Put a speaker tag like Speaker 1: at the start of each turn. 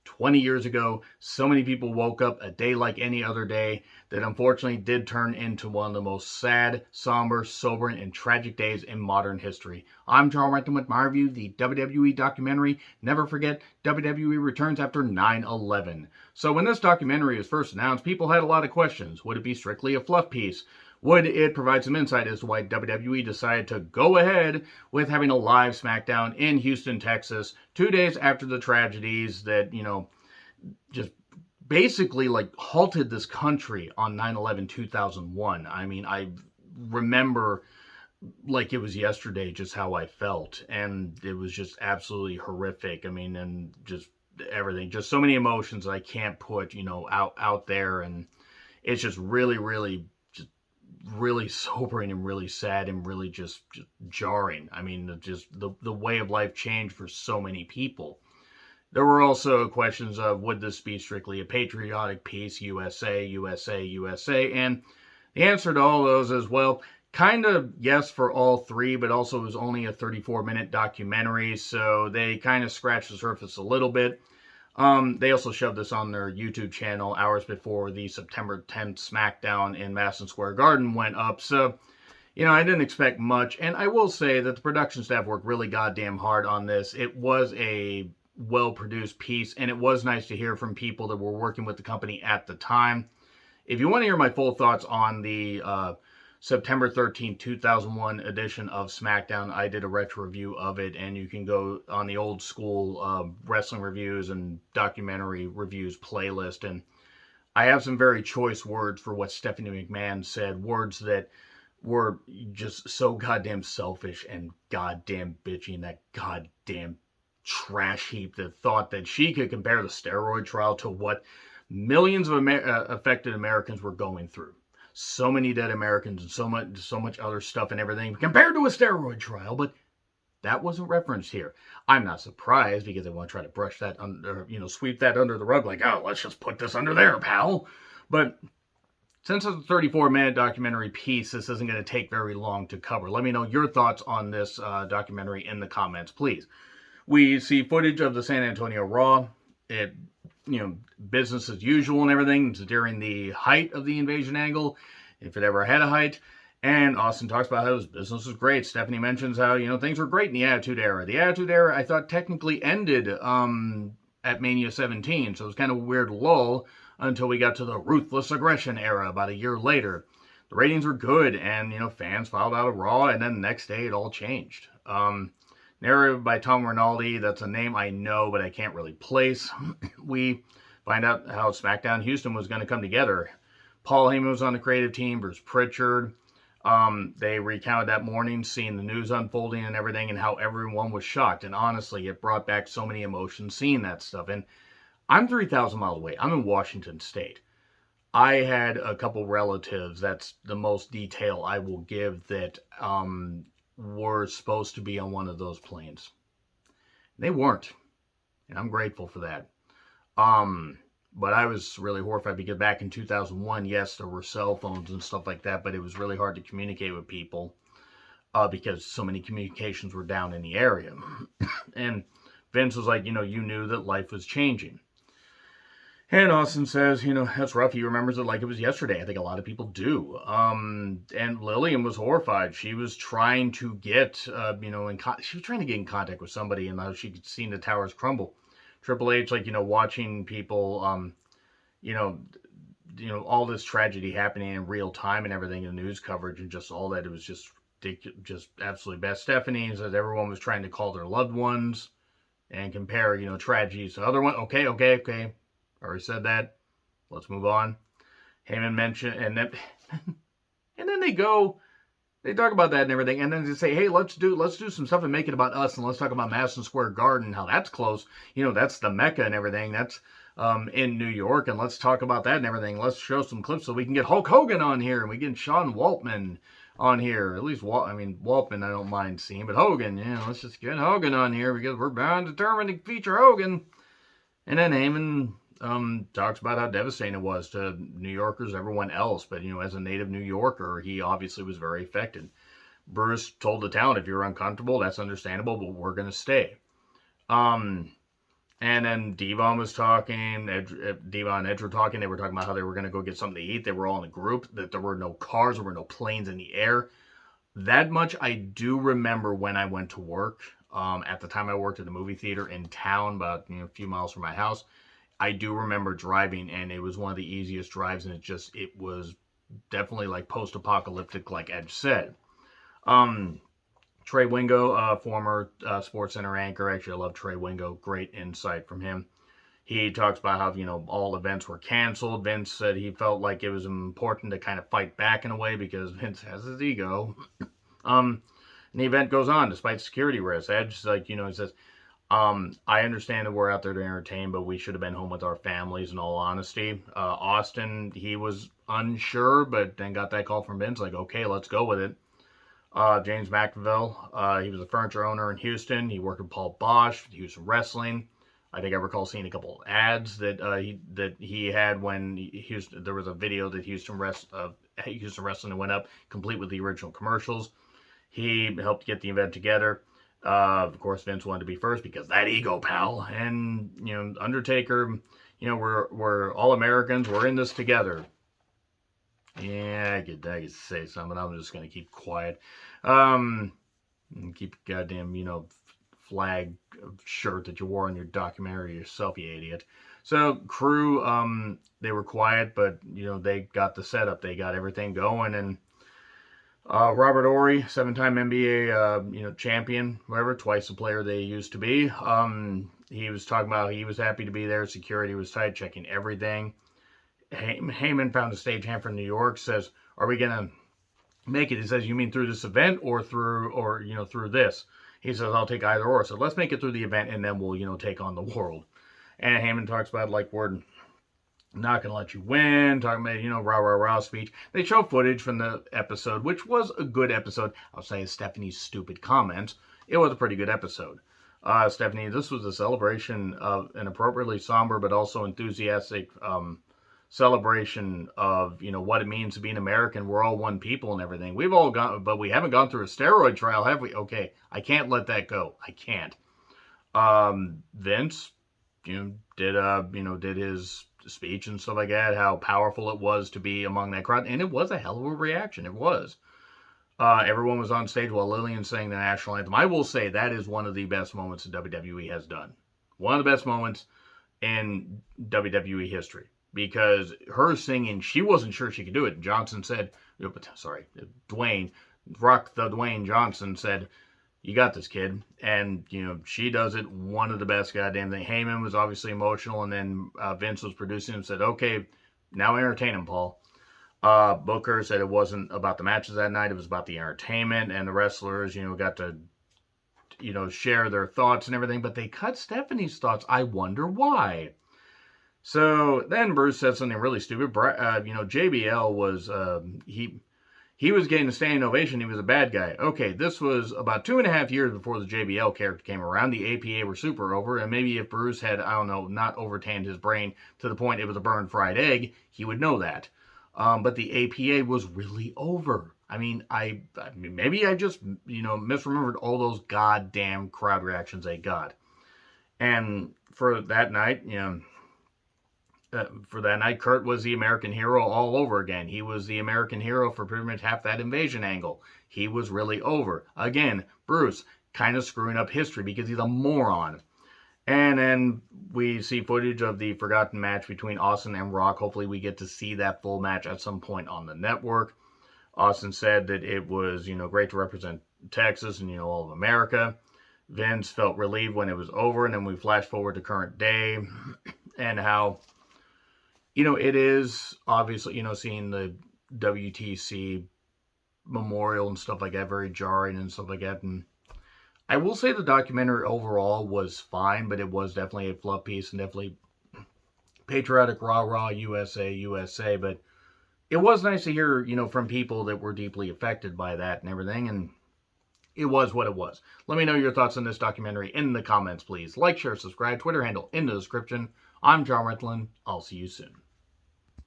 Speaker 1: 20 years ago. So many people woke up a day like any other day that unfortunately did turn into one of the most sad, somber, sobering, and tragic days in modern history. I'm Charles Renton with my review, the WWE documentary, Never Forget, WWE Returns After 9/11. So when this documentary was first announced, people had a lot of questions. Would it be strictly a fluff piece? Would it provide some insight as to why WWE decided to go ahead with having a live SmackDown in Houston, Texas, 2 days after the tragedies that, just basically like halted this country on 9/11 2001. I mean, I remember like it was yesterday just how I felt, and it was just absolutely horrific. I mean, and just everything, just so many emotions that I can't put, out there, and it's just really sobering and really sad and really just jarring. I mean, just the way of life changed for so many people. There were also questions of would this be strictly a patriotic piece, USA, USA, USA, and the answer to all those is well, kind of yes for all three, but also it was only a 34-minute documentary, so they kind of scratched the surface a little bit. They also shoved this on their YouTube channel hours before the September 10th SmackDown in Madison Square Garden went up. So, I didn't expect much. And I will say that the production staff worked really goddamn hard on this. It was a well-produced piece, and it was nice to hear from people that were working with the company at the time. If you want to hear my full thoughts on the September 13th, 2001 edition of SmackDown, I did a retro review of it, and you can go on the old school wrestling reviews and documentary reviews playlist. And I have some very choice words for what Stephanie McMahon said, words that were just so goddamn selfish and goddamn bitchy, and that goddamn trash heap that thought that she could compare the steroid trial to what millions of affected Americans were going through. So many dead Americans and so much other stuff and everything compared to a steroid trial, but that wasn't referenced here. I'm not surprised because they want to try to brush that under, sweep that under the rug like, oh, let's just put this under there, pal. But since it's a 34-minute documentary piece, this isn't going to take very long to cover. Let me know your thoughts on this documentary in the comments, please. We see footage of the San Antonio Raw. It business as usual and everything during the height of the invasion angle, if it ever had a height. And Austin talks about how his business was great. Stephanie mentions how, things were great in the Attitude Era. The Attitude Era, I thought, technically ended at Mania 17, so it was kind of a weird lull until we got to the Ruthless Aggression Era about a year later. The ratings were good, and, fans filed out of Raw, and then the next day it all changed. Narrated by Tom Rinaldi, that's a name I know, but I can't really place. We find out how SmackDown Houston was going to come together. Paul Heyman was on the creative team, Bruce Pritchard. They recounted that morning, seeing the news unfolding and everything, and how everyone was shocked. And honestly, it brought back so many emotions seeing that stuff. And I'm 3,000 miles away. I'm in Washington State. I had a couple relatives, that's the most detail I will give, that were supposed to be on one of those planes. They weren't. And I'm grateful for that. But I was really horrified because back in 2001, yes, there were cell phones and stuff like that, but it was really hard to communicate with people because so many communications were down in the area. And Vince was like, you knew that life was changing. And Austin says, that's rough. He remembers it like it was yesterday. I think a lot of people do. And Lillian was horrified. She was trying to get, she was trying to get in contact with somebody, and she could see the towers crumble. Triple H, watching people, all this tragedy happening in real time and everything, in the news coverage and just all that. It was just absolutely best. Stephanie says everyone was trying to call their loved ones and compare, tragedies to other ones. Okay. Already said that. Let's move on. Heyman mentioned, and then they talk about that and everything, and then they say, hey, let's do some stuff and make it about us, and let's talk about Madison Square Garden, how that's close. That's the Mecca and everything. That's in New York, and let's talk about that and everything. Let's show some clips so we can get Hulk Hogan on here, and we get Sean Waltman on here. At least, Waltman I don't mind seeing, but Hogan, let's just get Hogan on here because we're bound determined to feature Hogan. And then Heyman talks about how devastating it was to New Yorkers, everyone else. But, as a native New Yorker, he obviously was very affected. Bruce told the town, if you're uncomfortable, that's understandable, but we're going to stay. And And then Devon was talking, Devon and Edge were talking. They were talking about how they were going to go get something to eat. They were all in a group, that there were no cars, there were no planes in the air. That much I do remember when I went to work. At the time I worked at a movie theater in town, about a few miles from my house. I do remember driving, and it was one of the easiest drives, and it was definitely like post-apocalyptic, like Edge said. Um, Trey Wingo, former Sports Center anchor. Actually, I love Trey Wingo. Great insight from him. He talks about how, all events were canceled. Vince said he felt like it was important to kind of fight back in a way because Vince has his ego. And the event goes on despite security risks. Edge, he says, I understand that we're out there to entertain, but we should have been home with our families, in all honesty. Austin, he was unsure, but then got that call from Vince, like, okay, let's go with it. James McAville, he was a furniture owner in Houston. He worked with Paul Bosch, Houston Wrestling. I think I recall seeing a couple of ads that he had when there was a video that Houston Wrestling went up, complete with the original commercials. He helped get the event together. Of course, Vince wanted to be first because that ego, pal. And Undertaker, we're all Americans. We're in this together. Yeah, I could say something. I'm just gonna keep quiet. And keep your goddamn, flag shirt that you wore on your documentary yourself, you idiot. So crew, they were quiet, but they got the setup. They got everything going, and Robert Horry, 7-time NBA, champion, whatever, twice the player they used to be. He was talking about he was happy to be there. Security was tight, checking everything. Heyman found a stagehand from New York. Says, "Are we gonna make it?" He says, "You mean through this event or through this?" He says, "I'll take either or." So let's make it through the event, and then we'll take on the world. And Heyman talks about we're not gonna let you win. Talking about rah rah rah speech. They show footage from the episode, which was a good episode. I'll say Stephanie's stupid comments. It was a pretty good episode. Stephanie, this was a celebration of an appropriately somber but also enthusiastic celebration of what it means to be an American. We're all one people and everything. We've all gone, but we haven't gone through a steroid trial, have we? Okay, I can't let that go. I can't. Vince, did his speech and stuff like that. How powerful it was to be among that crowd, and it was a hell of a reaction. It was. Everyone was on stage while Lillian sang the national anthem. I will say that is one of the best moments that WWE has done. One of the best moments in WWE history. Because her singing, she wasn't sure she could do it. Johnson said, Dwayne Johnson said, "You got this, kid." And, she does it. One of the best goddamn thing. Heyman was obviously emotional, and then Vince was producing and said, "Okay, now entertain him, Paul." Booker said it wasn't about the matches that night. It was about the entertainment, and the wrestlers, got to, share their thoughts and everything. But they cut Stephanie's thoughts. I wonder why. So then Bruce said something really stupid. JBL was, he was getting a standing ovation. He was a bad guy. Okay, this was about 2.5 years before the JBL character came around. The APA were super over, and maybe if Bruce had, I don't know, not overtanned his brain to the point it was a burned fried egg, he would know that. But the APA was really over. I mean, maybe I just, misremembered all those goddamn crowd reactions they got. And for that night, Kurt was the American hero all over again. He was the American hero for pretty much half that invasion angle. He was really over. Again, Bruce kind of screwing up history because he's a moron. And then we see footage of the forgotten match between Austin and Rock. Hopefully we get to see that full match at some point on the network. Austin said that it was, great to represent Texas and, all of America. Vince felt relieved when it was over. And then we flash forward to current day and how, it is obviously, seeing the WTC memorial and stuff like that very jarring and stuff like that. And I will say the documentary overall was fine, but it was definitely a fluff piece and definitely patriotic, rah-rah, USA, USA. But it was nice to hear, from people that were deeply affected by that and everything. And it was what it was. Let me know your thoughts on this documentary in the comments, please. Like, share, subscribe, Twitter handle in the description. I'm John Ritlin. I'll see you soon.